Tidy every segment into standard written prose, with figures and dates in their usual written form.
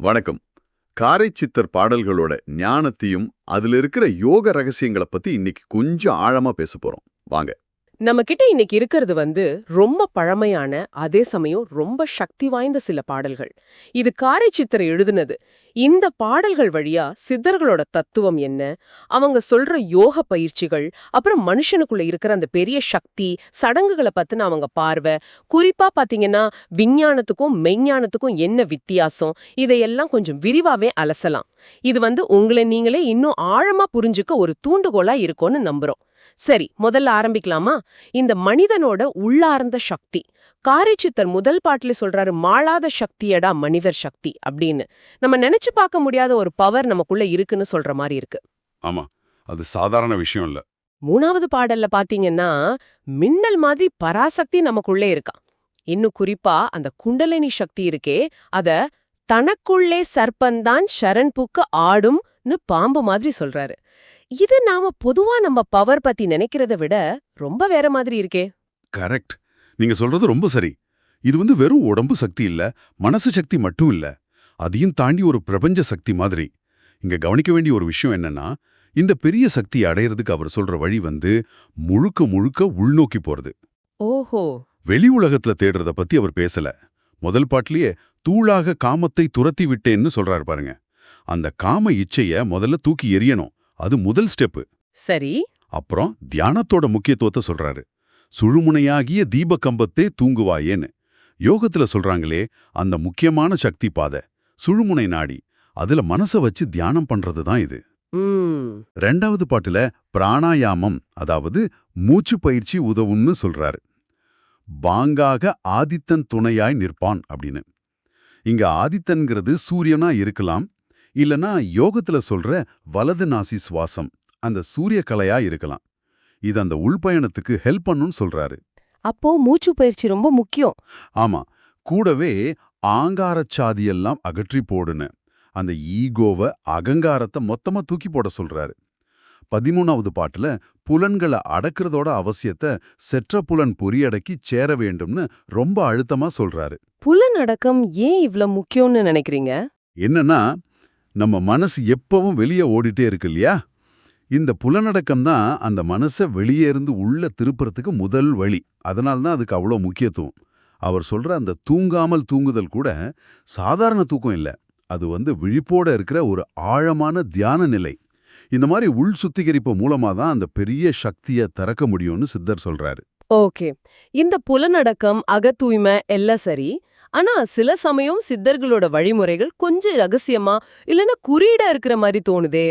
வணக்கம். காரைச்சித்தர் பாடல்களோட ஞானத்தையும் அதுல இருக்கிற யோக ரகசியங்களை பத்தி இன்னைக்கு கொஞ்சம் ஆழமா பேச போறோம். வாங்க. நம்ம கிட்ட இன்னைக்கு இருக்கிறது ரொம்ப பழமையான அதே சமயம் ரொம்ப சக்தி வாய்ந்த சில பாடல்கள். இது காரைச்சித்தர் எழுதுனது. இந்த பாடல்கள் வழியா சித்தர்களோட தத்துவம் என்ன, அவங்க சொல்ற யோக பயிற்சிகள், அப்புறம் மனுஷனுக்குள்ள இருக்கிற அந்த பெரிய சக்தி சடங்குகளை பத்தின அவங்க பார்வை, குறிப்பா பாத்தீங்கன்னா விஞ்ஞானத்துக்கும் மெய்ஞானத்துக்கும் என்ன வித்தியாசம், இதையெல்லாம் கொஞ்சம் விரிவாவே அலசலாம். இது உங்களை நீங்களே இன்னும் ஆழமா புரிஞ்சுக்க ஒரு தூண்டுகோலா இருக்கும்னு நம்புறோம். சரி, முதல்ல ஆரம்பிக்கலாமா? இந்த மனிதனோட உள்ளார்ந்த சக்தி காரைச்சித்தர் முதல் பாட்டுல சொல்றாரு, மாளாத சக்தியடா மனிதர் சக்தி அப்படின்னு. நம்ம நினைச்சு பார்க்க முடியாத ஒரு பவர் நமக்குள்ள இருக்குன்னு சொல்ற மாதிரி இருக்கு. ஆமா, அது சாதாரண விஷயம் இல்ல. மூணாவது பாடல்ல பாத்தீங்கன்னா மின்னல் மாதிரி பராசக்தி நமக்குள்ளே இருக்கா. இன்னும் குறிப்பா அந்த குண்டலினி சக்தி இருக்கே, அத தனக்குள்ளே சர்ப்பந்தான் சரண் பூக்க ஆடும்னு பாம்பு மாதிரி சொல்றாரு. இது நாம பொதுவா நம்ம பவர் பத்தி நினைக்கிறத விட ரொம்ப வேற மாதிரி இருக்கே. கரெக்ட். நீங்க சொல்றது ரொம்ப சரி. இது வெறும் உடம்பு சக்தி இல்ல, மனசு சக்தி மட்டும் இல்ல. அதையும் தாண்டி ஒரு பிரபஞ்ச சக்தி மாதிரி. இங்க கவனிக்க வேண்டிய ஒரு விஷயம் என்னன்னா, இந்த பெரிய சக்தியை அடையிறதுக்கு அவர் சொல்ற வழி முழுக்க முழுக்க உள்நோக்கி போறது. ஓஹோ. வெளி உலகத்துல தேடுறத பத்தி அவர் பேசல. முதல் பாட்டிலேயே தூளாக காமத்தை துரத்தி விட்டேன்னு சொல்றாரு பாருங்க. அந்த காம இச்சைய முதல்ல தூக்கி எறியணும். அது முதல் ஸ்டெப்பு. சரி. அப்புறம் தியானத்தோட முக்கியத்துவத்தை சொல்றாரு. சுழுமுனையாகிய தீபகம்பத்தே தூங்குவாயேன்னு யோகத்துல சொல்றாங்களே, அந்த முக்கியமான சக்தி பாதை சுழுமுனை நாடி, அதுல மனச வச்சு தியானம் பண்றதுதான் இது. ரெண்டாவது பாட்டுல பிராணாயாமம், அதாவது மூச்சு பயிற்சி உதவும்னு சொல்றாரு. பாங்காக ஆதித்தன் துணையாய் நிற்பான் அப்படின்னு. இங்க ஆதித்தன்கிறது சூரியனா இருக்கலாம், இல்லனா யோகத்துல சொல்ற வலது நாசி சுவாசம், அந்த சூரிய கலையா இருக்கலாம். இது அந்த உள்பயணத்துக்கு ஹெல்ப் பண்ணுன்னு சொல்றாரு. அப்போ மூச்சு பயிற்சி ரொம்ப முக்கியம். ஆமா, கூடவே ஆங்காரச்சாதியெல்லாம் அகற்றி போடுன்னு அந்த ஈகோவ அகங்காரத்தை மொத்தமா தூக்கி போட சொல்றாரு. 13வது பாட்டுல புலன்களை அடக்கிறதோட அவசியத்தை செற்ற புலன் பொறியடக்கி சேர வேண்டும்னு ரொம்ப அழுத்தமா சொல்றாரு. புலன் அடக்கம் ஏன் இவ்ளோ முக்கியம்னு நினைக்கிறீங்க? என்னன்னா, நம்ம மனசு எப்பவும் வெளியே ஓடிட்டே இருக்கு இல்லையா? இந்த புலனடக்கம் தான் அந்த மனசை வெளியே இருந்து உள்ள திருப்புறதுக்கு முதல் வழி. அதனால்தான் அதுக்கு அவ்வளோ முக்கியத்துவம். அவர் சொல்ற அந்த தூங்காமல் தூங்குதல் கூட சாதாரண தூக்கம் இல்லை. அது விழிப்போட இருக்கிற ஒரு ஆழமான தியான நிலை. இந்த மாதிரி உள் சுத்திகரிப்பு மூலமா தான் அந்த பெரிய சக்தியை திறக்க முடியும்னு சித்தர் சொல்றாரு. ஓகே, இந்த புலனடக்கம் அக தூய்மை எல்லாம் சரி. ஆனா சில சமயம் சித்தர்களோட வழிமுறைகள் கொஞ்சம் ரகசியமா இல்லைன்னா குறியீடா இருக்கிற மாதிரி தோணுதே.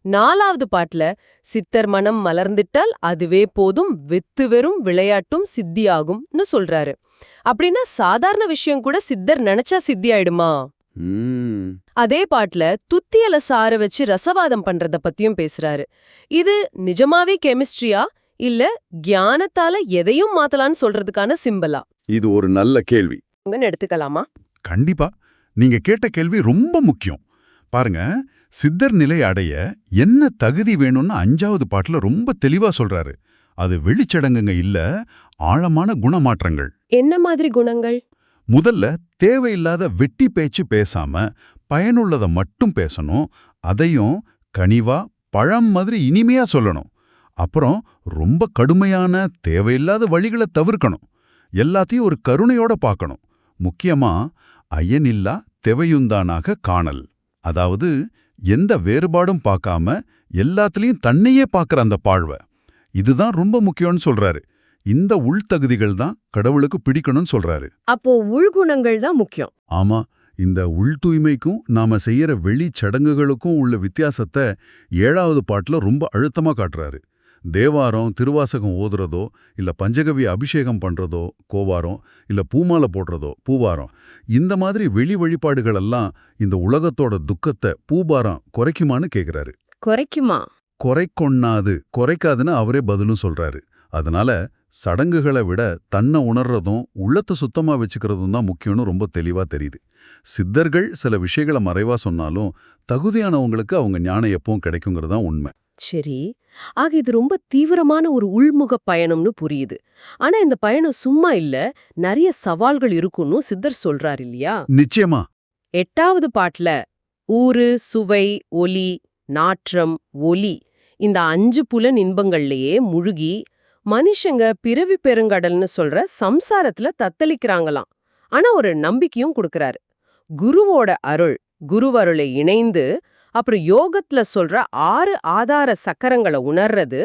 4வது பாட்டுல சித்தர் மனம் மலர்ந்திட்டால் அதுவே போதும், வித்து வெறும் விளையாட்டும் சித்தியாகும்னு சொல்றாரு. அப்படின்னா சாதாரண விஷயம் கூட சித்தர் நினைச்சா சித்தி ஆயிடுமா? அதே பாட்டுல துத்தியல சார வச்சு ரசவாதம் பண்றத பத்தியும் பேசுறாரு. இது நிஜமாவே கெமிஸ்ட்ரியா இல்ல கியானத்தால எதையும் மாத்தலான்னு சொல்றதுக்கான சிம்பலா? இது ஒரு நல்ல கேள்வி. எடுத்துக்கலாமா? கண்டிப்பா. நீங்க கேட்ட கேள்வி ரொம்ப முக்கியம். பாருங்க, சித்தர் நிலை அடைய என்ன தகுதி வேணும்னு 5வது பாட்டுல ரொம்ப தெளிவா சொல்றாரு. அது வெளிச்சடங்குங்க இல்ல, ஆழமான குணமாற்றங்கள். என்ன மாதிரி குணங்கள்? முதல்ல தேவையில்லாத வெட்டி பேச்சு பேசாம பயனுள்ளதை மட்டும் பேசணும். அதையும் கனிவா பழம் மாதிரி இனிமையா சொல்லணும். அப்புறம் ரொம்ப கடுமையான தேவையில்லாத வழிகளை தவிர்க்கணும். எல்லாத்தையும் ஒரு கருணையோட பார்க்கணும். முக்கியமா ஐயனில்லா தெவையுந்தானாக காணல். அதாவது எந்த வேறுபாடும் பார்க்காம எல்லாத்துலயும் தன்னையே பார்க்கற அந்த பார்வை. இதுதான் ரொம்ப முக்கியம்னு சொல்றாரு. இந்த உள்தகுதிகள் தான் கடவுளுக்கு பிடிக்கணும்னு சொல்றாரு. அப்போ உள்குணங்கள் தான் முக்கியம். ஆமா, இந்த உள் தூய்மைக்கும் நாம செய்யற வெளி சடங்குகளுக்கும் உள்ள வித்தியாசத்தை 7வது பாட்டுல ரொம்ப அழுத்தமா காட்டுறாரு. தேவாரம் திருவாசகம் ஓதுறதோ, இல்ல பஞ்சகவி அபிஷேகம் பண்றதோ கோவாரம், இல்ல பூமாலை போடுறதோ பூவாரம், இந்த மாதிரி வெளி வழிபாடுகளெல்லாம் இந்த உலகத்தோட துக்கத்தை பூபாரம் குறைக்குமான்னு கேக்குறாரு. குறைக்குமா? குறைக்காதுன்னு அவரே பதிலும் சொல்றாரு. அதனால சடங்குகளை விட தன்னை உணர்றதும் உள்ளத்தை சுத்தமா வச்சுக்கிறதும் தான் முக்கியம்னு ரொம்ப தெளிவா தெரியுது. சித்தர்கள் சில விஷயங்களை மறைவா சொன்னாலும் தகுதியானவங்களுக்கு அவங்க ஞானம் எப்பவும் கிடைக்குங்கிறதான் உண்மை. சரி, ஆக இது ரொம்ப தீவிரமான ஒரு உள்முக பயணம்னு புரியுது. ஆனா இந்த பயணம் சும்மா இல்ல, நிறைய சவால்கள் இருக்குன்னு சித்தர் சொல்றாரு இல்லையா? நிச்சயமா. 8வது பாட்டுல ஊறு, சுவை, ஒலி, நாற்றம், ஒலி இந்த 5 புலன் இன்பங்கள்லயே முழுகி மனுஷங்க பிறவி பெருங்கடல்னு சொல்ற சம்சாரத்துல தத்தளிக்கிறாங்களாம். ஆனா ஒரு நம்பிக்கையும் கொடுக்கறாரு. குருவோட அருள், குருவருளை இணைந்து அப்புறம் யோகத்துல சொல்ற 6 ஆதார சக்கரங்களை உணர்றது,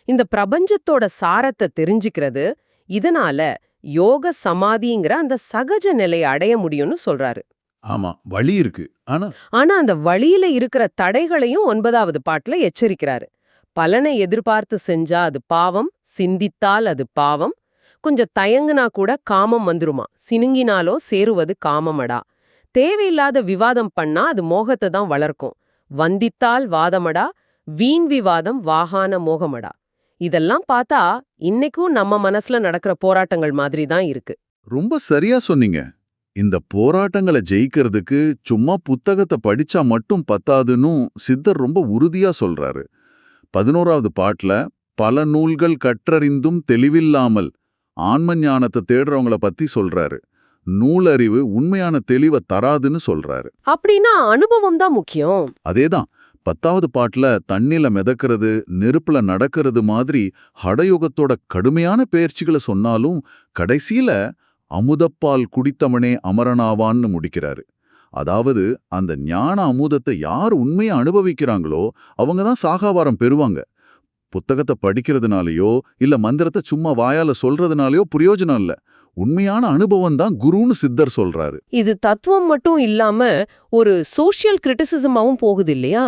இந்த பிரபஞ்சத்தோட சாரத்தை தெரிஞ்சுக்கிறது, இதனால யோக சமாதிங்கிற அந்த சகஜ நிலையை அடைய முடியும்னு சொல்றாரு. ஆமா, வழி இருக்கு. ஆனா அந்த வழியில இருக்கிற தடைகளையும் 9வது பாட்டுல எச்சரிக்கிறாரு. பலனை எதிர்பார்த்து செஞ்சா அது பாவம், சிந்தித்தால் அது பாவம், கொஞ்சம் தயங்குனா கூட காமம் வந்துருமா, சினுங்கினாலோ சேருவது காமமடா, தேவையில்லாத விவாதம் பண்ணா அது மோகத்தை தான் வளர்க்கும், வந்தித்தால் வாதமடா, வீண் விவாதம் வாகான மோகமடா. இதெல்லாம் பார்த்தா இன்னைக்கும் நம்ம மனசுல நடக்கிற போராட்டங்கள் மாதிரி தான் இருக்கு. ரொம்ப சரியா சொன்னீங்க. இந்த போராட்டங்களை ஜெயிக்கிறதுக்கு சும்மா புத்தகத்தை படிச்சா மட்டும் பத்தாதுன்னு சித்தர் ரொம்ப உறுதியா சொல்றாரு. 11வது பாட்டுல பல நூல்கள் கற்றறிந்தும் தெளிவில்லாமல் ஆன்ம ஞானத்தை தேடுறவங்கள பத்தி சொல்றாரு. நூலறிவு உண்மையான தெளிவை தராதுன்னு சொல்றாரு. அப்படின்னா அனுபவம் தான் முக்கியம். அதேதான் 10வது பாட்டுல தண்ணில மிதக்கிறது, நெருப்புல நடக்கிறது மாதிரி ஹடயோகத்தோட கடுமையான பயிற்சிகளை சொன்னாலும் கடைசியில அமுதப்பால் குடித்தவனே அமரனாவான்னு முடிக்கிறாரு. அதாவது அந்த ஞான அமுதத்தை யார் உண்மையா அனுபவிக்கிறாங்களோ அவங்க தான் சாகாவாரம் பெறுவாங்க. புத்தகத்தை படிக்கிறதுனாலயோ இல்ல மந்திரத்தை சும்மா வாயால சொல்றதுனாலயோ பிரயோஜனம் இல்ல. உண்மையான அனுபவம் தான் குருன்னு சித்தர் சொல்றாரு. இது தத்துவம் மட்டும் இல்லாம ஒரு சோஷியல் கிரிட்டிசிசமாவும் போகுது இல்லையா?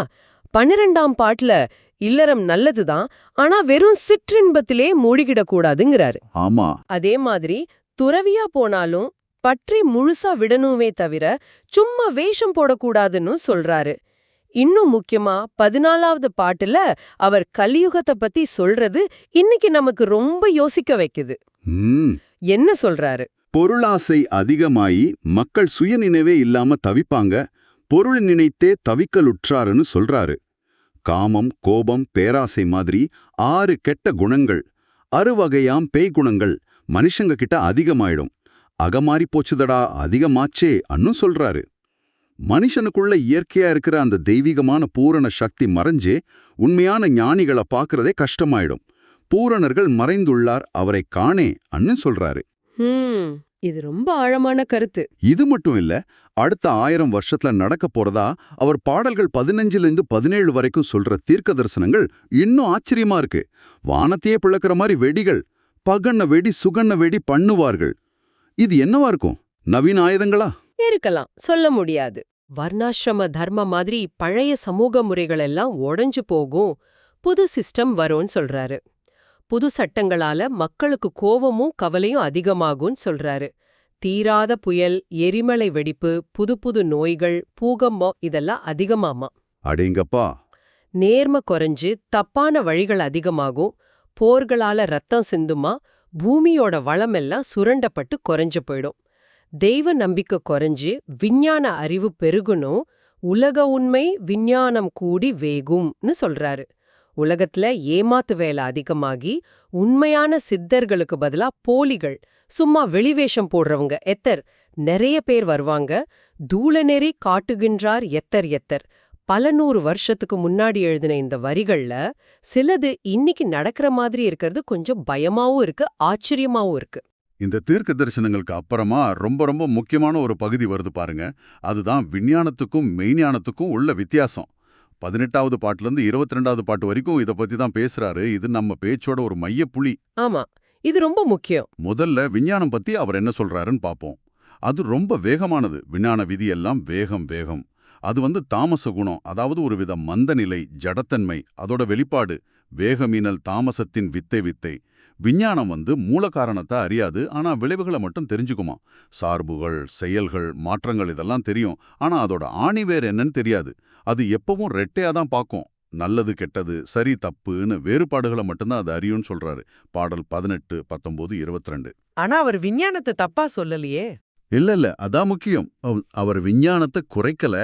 12ஆம் பாட்டுல இல்லறம் நல்லதுதான், ஆனா வெறும் சிற்றின்பத்திலே மூழ்கிடக்கூடாதுங்கிறாரு. ஆமா, அதே மாதிரி துறவியா போனாலும் பற்றி முழுசா விடணுமே தவிர சும்மா வேஷம் போடக்கூடாதுன்னு சொல்றாரு. இன்னும் முக்கியமா 14வது பாட்டுல அவர் கலியுகத்தை பத்தி சொல்றது இன்னைக்கு நமக்கு ரொம்ப யோசிக்க வைக்குது. என்ன சொல்றாரு? பொருளாசை அதிகமாயி மக்கள் சுயநினைவே இல்லாம தவிப்பாங்க, பொருள் நினைத்தே தவிக்கலுற்றாருன்னு சொல்றாரு. காமம், கோபம், பேராசை மாதிரி 6 கெட்ட குணங்கள், 6 வகையாம் பேய் குணங்கள் மனுஷங்க கிட்ட அதிகமாயிடும். அகமாறி போச்சுதடா, அதிகமாச்சே அன்னு சொல்றாரு. மனுஷனுக்குள்ள இயற்கையா இருக்கிற அந்த தெய்வீகமான பூரண சக்தி மறைஞ்சே உண்மையான ஞானிகளை பார்க்கறதே கஷ்டமாயிடும். பூரணர்கள் மறைந்துள்ளார், அவரை காணே அன்னு சொல்றாரு. இது ரொம்ப ஆழமான கருத்து. இது மட்டும் இல்ல, அடுத்த 1000 வருஷத்துல நடக்க போறதா அவர் பாடல்கள் 15லிருந்து 17 வரைக்கும் சொல்ற தீர்க்க தரிசனங்கள் இன்னும் ஆச்சரியமா இருக்கு. வானத்தையே பிளக்கிற மாதிரி வெடிகள், பகண்ண வெடி சுகண்ண வெடி பண்ணுவார்கள். இது என்னவா இருக்கும்? நவீன ஆயுதங்களா? இருக்கலாம், சொல்ல முடியாது. வர்ணாசிரம தர்ம மாதிரி பழைய சமூக முறைகள் எல்லாம் உடைஞ்சு போகும், புது சிஸ்டம் வரும்னு சொல்றாரு. புது சட்டங்களால மக்களுக்கு கோவமும் கவலையும் அதிகமாகும்னு சொல்றாரு. தீராத புயல், எரிமலை வெடிப்பு, புது புது நோய்கள், பூகம்பம் இதெல்லாம் அதிகமாமா. அடேங்கப்பா. நேர்ம குறைஞ்சு தப்பான வழிகள் அதிகமாகும், போர்களால ரத்தம் சிந்துமா, பூமியோட வளமெல்லாம் சுரண்டப்பட்டு குறைஞ்சு போயிடும். தெய்வ நம்பிக்கை குறைஞ்சு விஞ்ஞான அறிவு பெருகணும், உலக உண்மை விஞ்ஞானம் கூடி வேகும்னு சொல்றாரு. உலகத்துல ஏமாத்து வேலை அதிகமாகி உண்மையான சித்தர்களுக்கு பதிலா போலிகள், சும்மா வெளிவேஷம் போடுறவங்க நிறைய பேர் வருவாங்க. தூளநெறி காட்டுகின்றார் எத்தர். பல 100 வருஷத்துக்கு முன்னாடி எழுதின இந்த வரிகள்ல சிலது இன்னைக்கு நடக்கிற மாதிரி இருக்கிறது கொஞ்சம் பயமாவும் இருக்கு, ஆச்சரியமாவும் இருக்கு. இந்த தீர்க்க தரிசனங்களுக்கு அப்புறமா ரொம்ப ரொம்ப முக்கியமான ஒரு பகுதி வருது பாருங்க. அதுதான் விஞ்ஞானத்துக்கும் மெய்ஞானத்துக்கும் உள்ள வித்தியாசம். 18வது பாட்டுலேருந்து 22வது பாட்டு வரைக்கும் இதை பத்தி தான் பேசுறாரு. இது நம்ம பேச்சோட ஒரு மையப்புள்ளி. ஆமா, இது ரொம்ப முக்கியம். முதல்ல விஞ்ஞானம் பத்தி அவர் என்ன சொல்றாருன்னு பார்ப்போம். அது ரொம்ப வேகமானது. விஞ்ஞான விதியெல்லாம் வேகம். அது தாமச குணம், அதாவது ஒரு வித மந்த நிலை, ஜடத்தன்மை, அதோட வெளிப்பாடு. வேகமீனல் தாமசத்தின் வித்தை. விஞ்ஞானம் மூல காரணத்தை அறியாது, ஆனா விளைவுகளை மட்டும் தெரிஞ்சுக்குமா. சார்புகள், செயல்கள், மாற்றங்கள் இதெல்லாம் தெரியும், ஆனா அதோட ஆணிவேர் என்னன்னு தெரியாது. அது எப்பவும் ரெட்டையா தான் பார்க்கும். நல்லது கெட்டது, சரி தப்புன்னு வேறுபாடுகளை மட்டும்தான் அது அறியும்னு சொல்றாரு. பாடல் 18, 19, 22. ஆனா அவர் விஞ்ஞானத்தை தப்பா சொல்லலையே. இல்ல, அதான் முக்கியம். அவர் விஞ்ஞானத்தை குறைக்கல.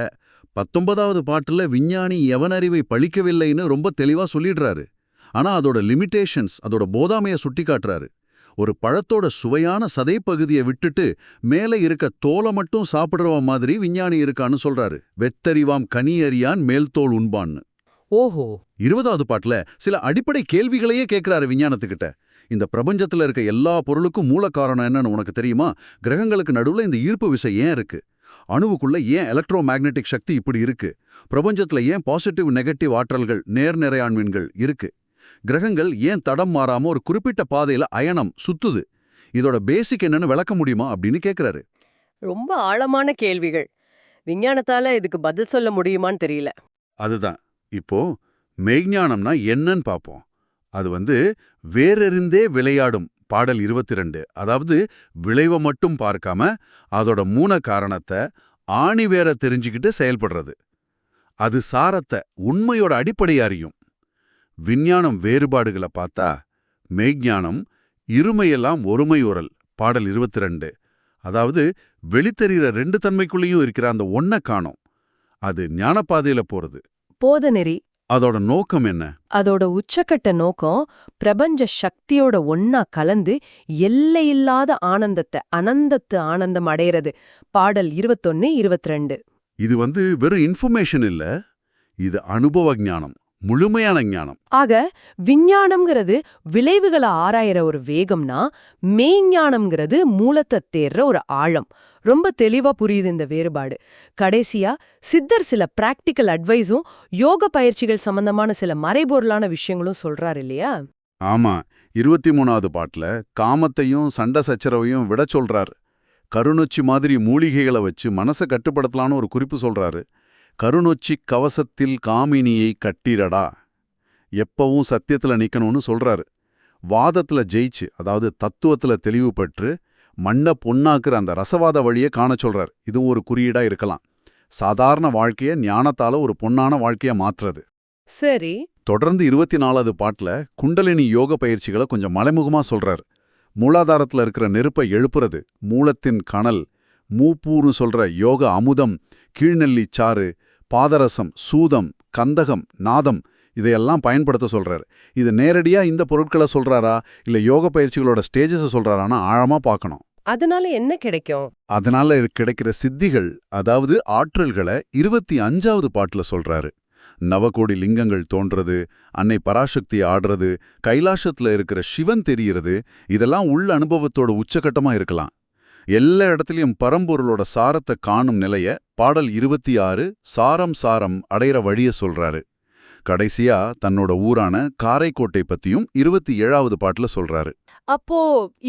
19வது பாட்டுல விஞ்ஞானி எவனறிவை பழிக்கவில்லைன்னு ரொம்ப தெளிவா சொல்லிடுறாரு. ஆனா அதோட லிமிட்டேஷன்ஸ், அதோட போதாமையை சுட்டி காட்டுறாரு. ஒரு பழத்தோட சுவையான சதைப்பகுதியை விட்டுட்டு மேலே இருக்க தோலை மட்டும் சாப்பிடுறவ மாதிரி விஞ்ஞானி இருக்கான்னு சொல்றாரு. வெத்தறிவாம் கனி அறியான் மேல்தோல் உண்பான்னு. ஓஹோ. 20வது பாட்டுல சில அடிப்படை கேள்விகளையே கேட்கிறாரு விஞ்ஞானத்துக்கிட்ட. இந்த பிரபஞ்சத்துல இருக்க எல்லா பொருளுக்கும் மூல காரணம் என்னன்னு உனக்கு தெரியுமா? கிரகங்களுக்கு நடுவுல இந்த ஈர்ப்பு விசை ஏன் இருக்கு? அணுவுக்குள்ள ஏன் எலக்ட்ரோ மேக்னெட்டிக் சக்தி இப்படி இருக்கு? பிரபஞ்சத்துல ஏன் பாசிட்டிவ் நெகட்டிவ் ஆற்றல்கள் நேர்நிறையாண்மீன்கள் இருக்கு? கிரகங்கள் ஏன் தடம் மாறாம ஒரு குறிப்பிட்ட பாதையில அயனம் சுத்துது? இதோட பேசிக் என்னன்னு விளக்க முடியுமா அப்படின்னு கேக்குறாரு. ரொம்ப ஆழமான கேள்விகள். விஞ்ஞானத்தால இதுக்கு பதில் சொல்ல முடியுமான்னு தெரியல. அதுதான் இப்போ மெய்ஞானம்னா என்னன்னு பார்ப்போம். அது வேறெறிந்தே விளையாடும் பாடல் 22. அதாவது விளைவை மட்டும் பார்க்காம அதோட மூல காரணத்தை ஆணி வேற தெரிஞ்சுக்கிட்டு செயல்படுறது. அது சாரத்தை உண்மையோட அடிப்படை அறியும். விஞ்ஞானம் வேறுபாடுகளை பார்த்தா மெய்ஞானம் இருமையெல்லாம் ஒருமையுறல் பாடல் 22. அதாவது வெளித்தெரிகிற ரெண்டு தன்மைக்குள்ளேயும் இருக்கிற அந்த ஒன்ன காணோம். அது ஞானப்பாதையில போறது. போதநெறி. அதோட நோக்கம் என்ன? அதோட உச்சக்கட்ட நோக்கம் பிரபஞ்ச சக்தியோட ஒன்னா கலந்து எல்லையில்லாத ஆனந்தத்தை அனந்தத்து ஆனந்தம் அடையிறது. பாடல் 21, 22. இது வெறும் இன்ஃபர்மேஷன் இல்ல, இது அனுபவ ஞானம், முழுமையான ஞானம். ஆக விஞ்ஞானம்ங்கிறது விளைவுகளை ஆராயிற ஒரு வேகம்னா, மெய்ஞானம்ங்கிறது மூலத்தை தேர்ற ஒரு ஆழம். ரொம்ப தெளிவா புரியுது இந்த வேறுபாடு. கடைசியா சித்தர் சில பிராக்டிக்கல் அட்வைஸும் யோக பயிற்சிகள் சம்பந்தமான சில மறைபொருளான விஷயங்களும் சொல்றாரு இல்லையா? ஆமா, 23வது பாட்டுல காமத்தையும் சண்டை சச்சரவையும் விட சொல்றாரு. கருநொச்சி மாதிரி மூலிகைகளை வச்சு மனசை கட்டுப்படுத்தலான்னு ஒரு குறிப்பு சொல்றாரு. கருநொச்சி கவசத்தில் காமினியை கட்டிடடா. எப்பவும் சத்தியத்துல நிக்கணும்னு சொல்றாரு. வாதத்துல ஜெயிச்சு, அதாவது தத்துவத்துல தெளிவு பெற்று மண்ண பொன்னாக்குற அந்த ரசவாத வழியை காண சொல்றார். இதுவும் ஒரு குறியீடா இருக்கலாம். சாதாரண வாழ்க்கைய ஞானத்தால ஒரு பொன்னான வாழ்க்கைய மாற்றுறது. சரி. தொடர்ந்து 24வது பாட்டுல குண்டலினி யோக பயிற்சிகளை கொஞ்சம் மலைமுகமா சொல்றார். மூலாதாரத்துல இருக்கிற நெருப்பை எழுப்புறது, மூலத்தின் கனல், மூப்பூர்னு சொல்ற யோக அமுதம், கீழ்நெல்லி சாறு, பாதரசம், சூதம், கந்தகம், நாதம் இதையெல்லாம் பயன்படுத்த சொல்றாரு. இது நேரடியா இந்த பொருட்களை சொல்றாரா இல்ல யோக பயிற்சிகளோட ஸ்டேஜஸை சொல்றாரான்னா ஆழமா பார்க்கணும். அதனால என்ன கிடைக்கும்? அதனால கிடைக்கிற சித்திகள், அதாவது ஆற்றல்களை 25வது பாட்டுல சொல்றாரு. நவகோடி லிங்கங்கள் தோன்றது, அன்னை பராசக்தி ஆடுறது, கைலாசத்துல இருக்கிற சிவன் தெரியறது, இதெல்லாம் உள்ள அனுபவத்தோட உச்சகட்டமா இருக்கலாம். எல்லா இடத்துலயும் பரம்பொருளோட சாரத்தை காணும் நிலைய பாடல் 26 சாரம் அடையிற வழிய சொல்றாரு. கடைசியா தன்னோட ஊரான காரைக்கோட்டை பத்தியும் 27வது பாட்டுல சொல்றாரு. அப்போ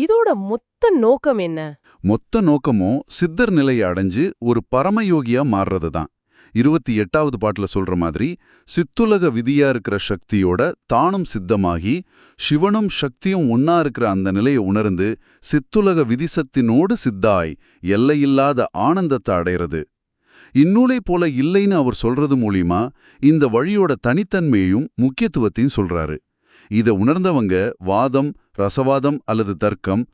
இதோட மொத்த நோக்கம் என்ன? மொத்த நோக்கமும் சித்தர் நிலையை அடைஞ்சு ஒரு பரமயோகியா மாறுறது தான். 28வது பாட்டுல சொல்ற மாதிரி சித்துலக விதியா இருக்கிற சக்தியோட தானும் சித்தமாகி சிவனும் சக்தியும் ஒன்னா இருக்கிற அந்த நிலையை உணர்ந்து சித்துலக விதிசக்தினோடு சித்தாய் எல்லையில்லாத ஆனந்தத்தை அடையிறது. இந்நூலை போல இல்லைன்னு அவர் சொல்றது மூலியமா இந்த வழியோட தனித்தன்மையையும் முக்கியத்துவத்தையும் சொல்றாரு. இதை உணர்ந்தவங்க வாதம், ரசவாதம் அல்லது தர்க்கம்,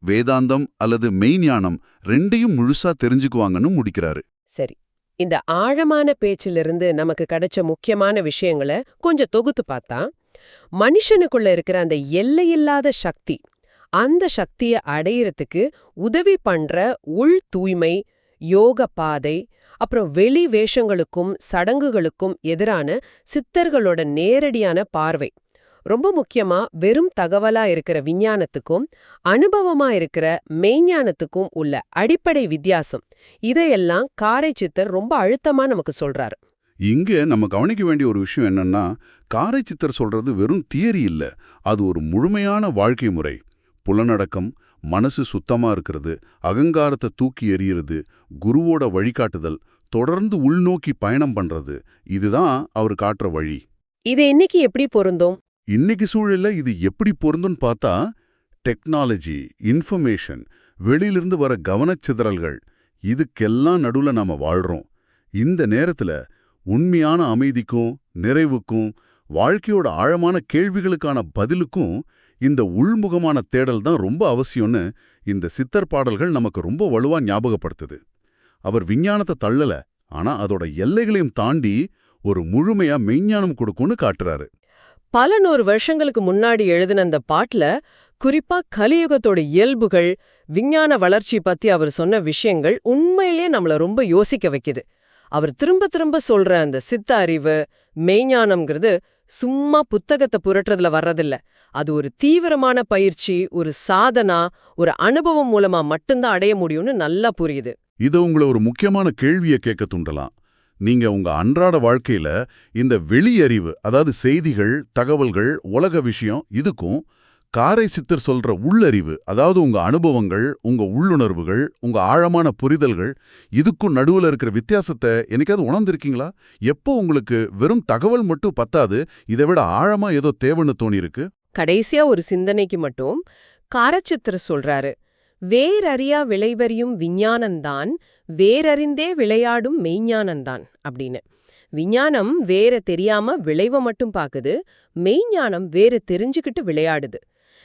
வேதாந்தம் அல்லது மெய்ஞானம் ரெண்டையும் முழுசா தெரிஞ்சுக்குவாங்கன்னு முடிக்கிறாரு. சரி, இந்த ஆழமான பேச்சிலிருந்து நமக்கு கிடைச்ச முக்கியமான விஷயங்களை கொஞ்சம் தொகுத்து பார்த்தா, மனுஷனுக்குள்ள இருக்கிற அந்த எல்லையில்லாத சக்தி, அந்த சக்தியை அடையிறதுக்கு உதவி பண்ற உள் தூய்மை, யோக பாதை, அப்புறம் வெளி வேஷங்களுக்கும் சடங்குகளுக்கும் எதிரான சித்தர்களோட நேரடியான பார்வை, ரொம்ப முக்கியமா வெறும் தகவலா இருக்கிற விஞ்ஞானத்துக்கும் அனுபவமா இருக்கிற மெய்ஞானத்துக்கும் உள்ள அடிப்படை வித்தியாசம், இதையெல்லாம் காரை சித்தர் ரொம்ப அழுத்தமா நமக்கு சொல்றாரு. இங்க நம்ம கவனிக்க வேண்டிய ஒரு விஷயம் என்னன்னா, காரை சித்தர் சொல்றது வெறும் தியரி இல்ல, அது ஒரு முழுமையான வாழ்க்கை முறை. புலனடக்கம், மனசு சுத்தமா இருக்கிறது, அகங்காரத்தை தூக்கி எறியறது, குருவோட வழிகாட்டுதல், தொடர்ந்து உள்நோக்கி பயணம் பண்றது, இதுதான் அவர் காட்டுற வழி. இது இன்னைக்கு எப்படி பொருந்தும்? இன்னைக்கு சூழல்ல இது எப்படி பொருந்தும்னு பார்த்தா, டெக்னாலஜி, இன்ஃபர்மேஷன், வெளியிலிருந்து வர கவனச்சிதறல்கள், இதுக்கெல்லாம் நடுவுல நாம வாழ்றோம். இந்த நேரத்துல உண்மையான அமைதிக்கும் நிறைவுக்கும் வாழ்க்கையோட ஆழமான கேள்விகளுக்கான பதிலுக்கும் இந்த உள்முகமான தேடல் தான் ரொம்ப அவசியம்னு இந்த சித்தர் பாடல்கள் நமக்கு ரொம்ப வலுவா ஞாபகப்படுத்துது. அவர் விஞ்ஞானத்தை தள்ளல, ஆனா அதோட எல்லைகளையும் தாண்டி ஒரு முழுமையா மெய்ஞானம் கொடுக்கும்னு காட்டுறாரு. பல நூறு வருஷங்களுக்கு முன்னாடி எழுதின அந்த பாட்டுல குறிப்பா கலியுகத்தோட இயல்புகள், விஞ்ஞான வளர்ச்சி பத்தி அவர் சொன்ன விஷயங்கள் உண்மையிலேயே நம்மள ரொம்ப யோசிக்க வைக்குது. அவர் திரும்ப திரும்ப சொல்ற அந்த சித்த அறிவு, மெய்ஞானம்ங்கிறது சும்மா புத்தகத்தை புரட்டுறதுல வர்றதில்ல. அது ஒரு தீவிரமான பயிற்சி, ஒரு சாதனா, ஒரு அனுபவம் மூலமா மட்டும்தான் அடைய முடியும்னு நல்லா புரியுது. இது உங்களை ஒரு முக்கியமான கேள்வியை கேட்க தூண்டலாம். நீங்க உங்க அன்றாட வாழ்க்கையில இந்த வெளியறிவு, அதாவது செய்திகள், தகவல்கள், உலக விஷயம், இதுக்கும் காரை சித்தர் சொல்ற உள்ளறிவு, அதாவது உங்க அனுபவங்கள், உங்க உள்ளுணர்வுகள், உங்க ஆழமான புரிதல்கள், இதுக்கும் நடுவுல இருக்கிற வித்தியாசத்தை என்னைக்காவது உணர்ந்திருக்கீங்களா? எப்போ உங்களுக்கு வெறும் தகவல் மட்டும் பத்தாது, இதை விட ஆழமா ஏதோ தேவைன்னு தோணியிருக்கு? கடைசியா ஒரு சிந்தனைக்கு மட்டும் காரச்சித்திர சொல்றாரு, வேரறியா விளைவறியும் விஞ்ஞானந்தான், வேரறிந்தே விளையாடும் மெய்ஞானந்தான் அப்படின்னு. விஞ்ஞானம் வேற தெரியாம விளைவ மட்டும் பாக்குது, மெய்ஞானம் வேற தெரிஞ்சுக்கிட்டு விளையாடுது.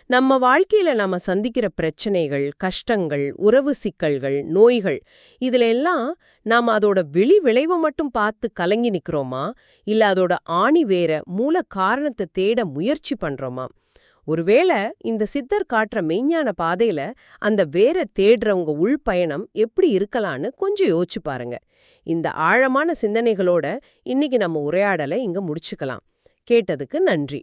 நம்ம வாழ்க்கையில நாம சந்திக்கிற பிரச்சனைகள், கஷ்டங்கள், உறவு சிக்கல்கள், நோய்கள், இதுல எல்லாம் நாம அதோட விளைவை மட்டும் பார்த்து கலங்கி நிக்கிறோமா, இல்ல அதோட ஆணி வேற மூல காரணத்தை தேட முயற்சி பண்றோமா? ஒருவேளை இந்த சித்தர் காட்டுற மெய்ஞான பாதையில அந்த வேற தேடுறவங்க உள்பயணம் எப்படி இருக்கலான்னு கொஞ்சம் யோசிச்சு பாருங்க. இந்த ஆழமான சிந்தனைகளோட இன்னைக்கு நம்ம உரையாடலை இங்க முடிச்சுக்கலாம். கேட்டதுக்கு நன்றி.